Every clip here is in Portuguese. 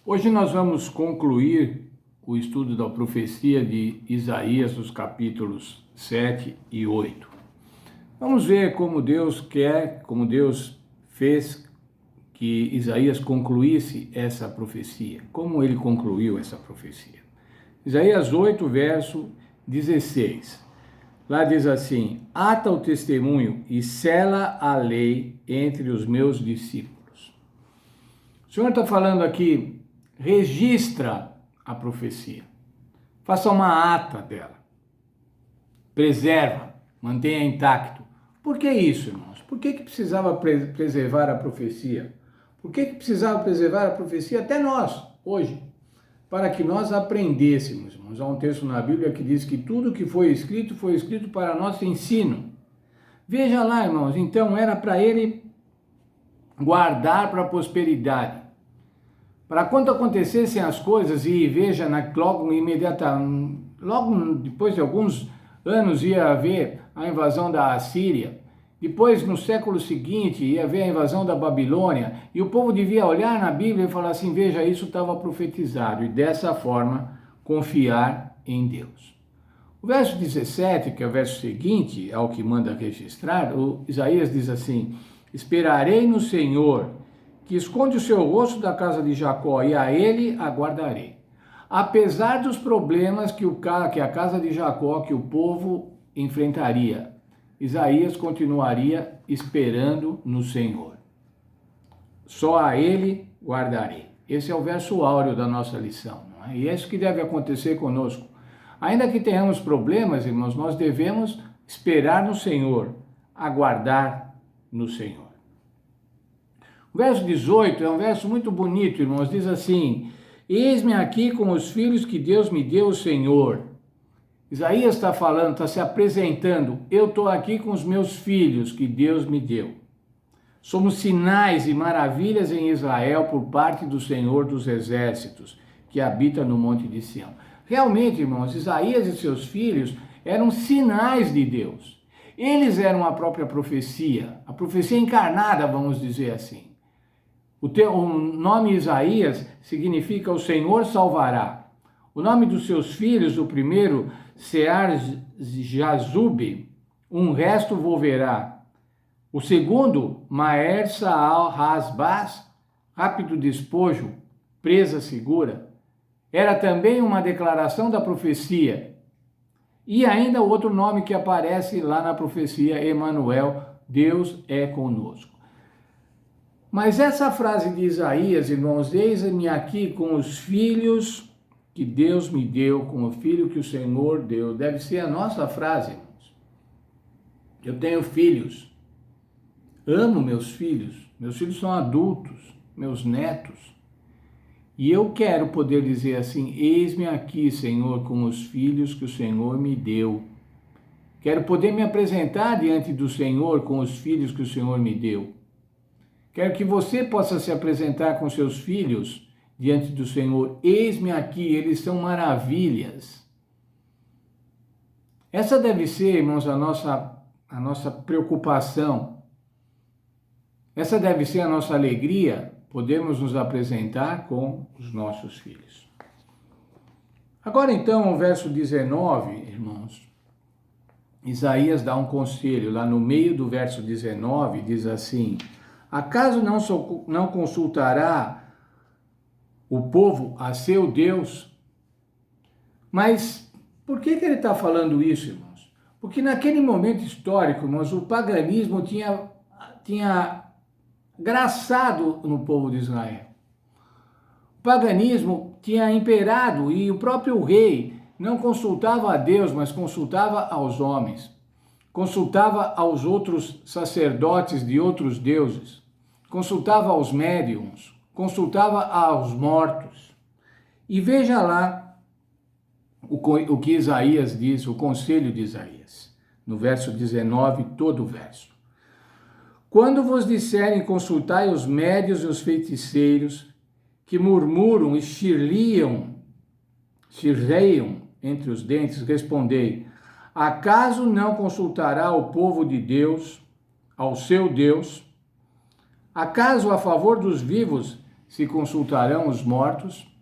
Hoje nós vamos concluir o estudo da profecia de Isaías, os capítulos 7 e 8. Vamos ver como Deus quer, como Deus fez que Isaías concluísse essa profecia, como ele concluiu essa profecia. Isaías 8, verso 16. Lá diz assim: ata o testemunho e sela a lei entre os meus discípulos. O Senhor está falando aqui, registra a profecia, faça uma ata dela, preserva, mantenha intacto. Por que isso, irmãos? Por que precisava preservar a profecia? Por que precisava preservar a profecia até nós, hoje? Para que nós aprendêssemos, irmãos. Há um texto na Bíblia que diz que tudo que foi escrito para nosso ensino. Veja lá, irmãos, então era para ele guardar para a prosperidade. Para quando acontecessem as coisas, e veja, logo depois de alguns anos ia haver a invasão da Assíria, depois no século seguinte ia haver a invasão da Babilônia, e o povo devia olhar na Bíblia e falar assim: veja, isso estava profetizado, e dessa forma confiar em Deus. O verso 17, que é o verso seguinte ao que manda registrar, o Isaías diz assim: esperarei no Senhor, que esconde o seu rosto da casa de Jacó, e a ele aguardarei. Apesar dos problemas que a casa de Jacó, que o povo enfrentaria, Isaías continuaria esperando no Senhor. Só a ele guardarei. Esse é o verso áureo da nossa lição, não é? E é isso que deve acontecer conosco. Ainda que tenhamos problemas, irmãos, nós devemos esperar no Senhor, aguardar no Senhor. O verso 18 é um verso muito bonito, irmãos. Diz assim: eis-me aqui com os filhos que Deus me deu, o Senhor. Isaías está falando, está se apresentando. Eu estou aqui com os meus filhos que Deus me deu. Somos sinais e maravilhas em Israel por parte do Senhor dos Exércitos, que habita no Monte de Sião. Realmente, irmãos, Isaías e seus filhos eram sinais de Deus. Eles eram a própria profecia, a profecia encarnada, vamos dizer assim. O nome Isaías significa o Senhor salvará. O nome dos seus filhos, o primeiro, Sear-Jazub, um resto volverá. O segundo, Maer-Saal-Hasbaz, rápido despojo, presa segura. Era também uma declaração da profecia. E ainda outro nome que aparece lá na profecia, Emanuel, Deus é conosco. Mas essa frase de Isaías, irmãos, eis-me aqui com os filhos que Deus me deu, com o filho que o Senhor deu, deve ser a nossa frase, irmãos. Eu tenho filhos, amo meus filhos são adultos, meus netos, e eu quero poder dizer assim: eis-me aqui, Senhor, com os filhos que o Senhor me deu. Quero poder me apresentar diante do Senhor com os filhos que o Senhor me deu. Quero que você possa se apresentar com seus filhos diante do Senhor. Eis-me aqui, eles são maravilhas. Essa deve ser, irmãos, a nossa preocupação. Essa deve ser a nossa alegria, podermos nos apresentar com os nossos filhos. Agora então, o verso 19, irmãos, Isaías dá um conselho. Lá no meio do verso 19, diz assim: acaso não consultará o povo a seu Deus? Mas por que ele está falando isso, irmãos? Porque naquele momento histórico, irmãos, o paganismo tinha graçado no povo de Israel. O paganismo tinha imperado e o próprio rei não consultava a Deus, mas consultava aos homens. Consultava aos outros sacerdotes de outros deuses. Consultava aos médiuns, consultava aos mortos. E veja lá o que Isaías diz, o conselho de Isaías, no verso 19, todo o verso. Quando vos disserem consultai os médios e os feiticeiros, que murmuram e chirriam entre os dentes, respondei: acaso não consultará o povo de Deus, ao seu Deus? Acaso a favor dos vivos se consultarão os mortos.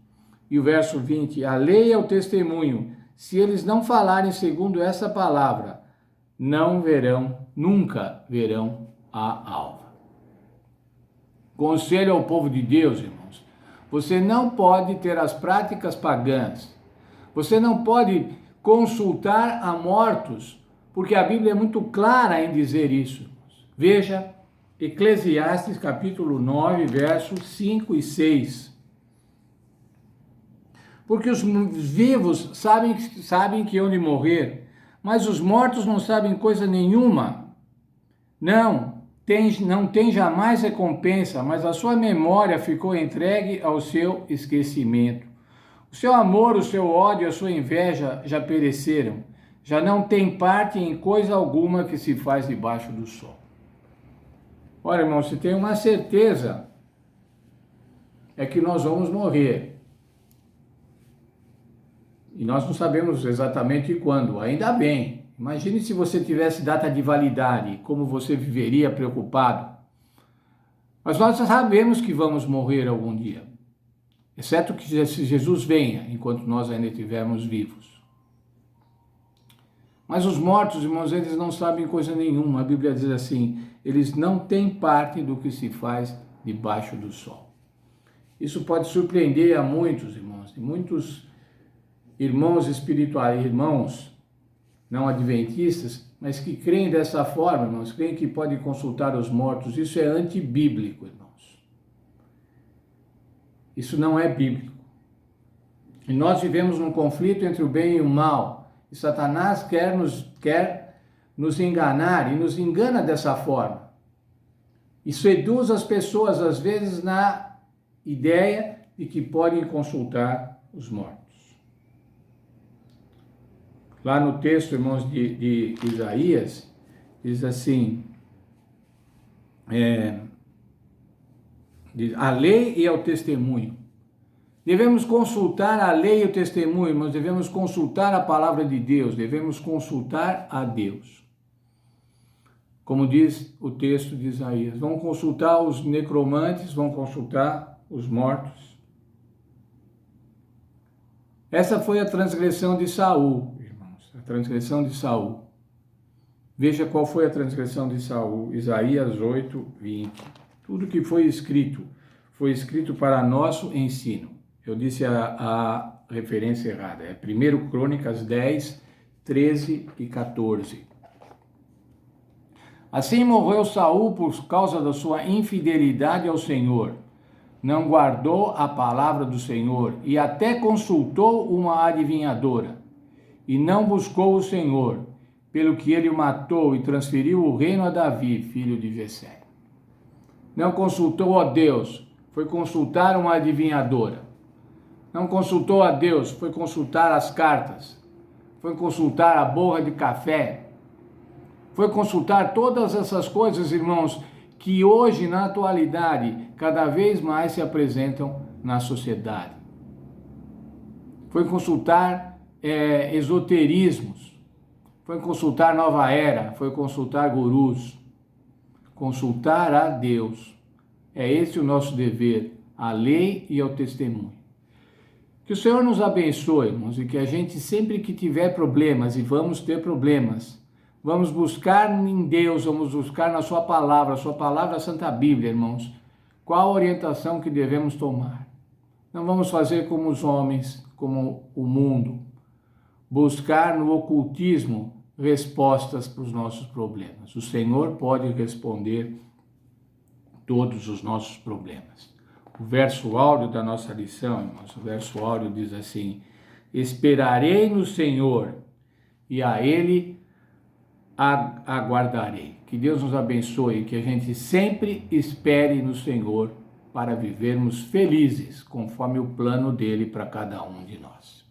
E o verso 20, a lei é o testemunho. Se eles não falarem segundo essa palavra, nunca verão a alva. Conselho ao povo de Deus, irmãos. Você não pode ter as práticas pagãs. Você não pode consultar a mortos, porque a Bíblia é muito clara em dizer isso. Veja, Eclesiastes capítulo 9, versos 5 e 6. Porque os vivos sabem que hão de morrer, mas os mortos não sabem coisa nenhuma. Não tem jamais recompensa, mas a sua memória ficou entregue ao seu esquecimento. O seu amor, o seu ódio, a sua inveja já pereceram. Já não tem parte em coisa alguma que se faz debaixo do sol. Olha, irmão, se tem uma certeza, é que nós vamos morrer. E nós não sabemos exatamente quando, ainda bem. Imagine se você tivesse data de validade, como você viveria preocupado. Mas nós sabemos que vamos morrer algum dia, exceto que Jesus venha, enquanto nós ainda estivermos vivos. Mas os mortos, irmãos, eles não sabem coisa nenhuma. A Bíblia diz assim, eles não têm parte do que se faz debaixo do sol. Isso pode surpreender a muitos, irmãos, e muitos irmãos espirituais, irmãos não adventistas, mas que creem dessa forma, irmãos, creem que podem consultar os mortos. Isso é antibíblico, irmãos. Isso não é bíblico. E nós vivemos num conflito entre o bem e o mal. E Satanás quer nos enganar e nos engana dessa forma. E seduz as pessoas, às vezes, na ideia de que podem consultar os mortos. Lá no texto, irmãos, de Isaías, diz assim, a lei e ao testemunho. Devemos consultar a lei e o testemunho, irmãos, devemos consultar a palavra de Deus, devemos consultar a Deus. Como diz o texto de Isaías, vão consultar os necromantes, vão consultar os mortos. Essa foi a transgressão de Saul, irmãos, a transgressão de Saul. Veja qual foi a transgressão de Saul, Isaías 8, 20. Tudo que foi escrito para nosso ensino. Eu disse a referência errada, é 1 Crônicas 10, 13 e 14. Assim morreu Saul por causa da sua infidelidade ao Senhor. Não guardou a palavra do Senhor e até consultou uma adivinhadora. E não buscou o Senhor, pelo que ele o matou e transferiu o reino a Davi, filho de Jessé. Não consultou a Deus, foi consultar uma adivinhadora. Não consultou a Deus, foi consultar as cartas. Foi consultar a borra de café. Foi consultar todas essas coisas, irmãos, que hoje, na atualidade, cada vez mais se apresentam na sociedade. Foi consultar esoterismos. Foi consultar nova era, foi consultar gurus. Consultar a Deus. É esse o nosso dever, a lei e ao testemunho. Que o Senhor nos abençoe, irmãos, e que a gente sempre que tiver problemas, e vamos ter problemas, vamos buscar em Deus, vamos buscar na sua palavra, a Santa Bíblia, irmãos, qual a orientação que devemos tomar. Não vamos fazer como os homens, como o mundo, buscar no ocultismo respostas para os nossos problemas. O Senhor pode responder todos os nossos problemas. O verso áureo da nossa lição, irmãos, o verso áureo diz assim: esperarei no Senhor e a Ele aguardarei. Que Deus nos abençoe e que a gente sempre espere no Senhor para vivermos felizes, conforme o plano dele para cada um de nós.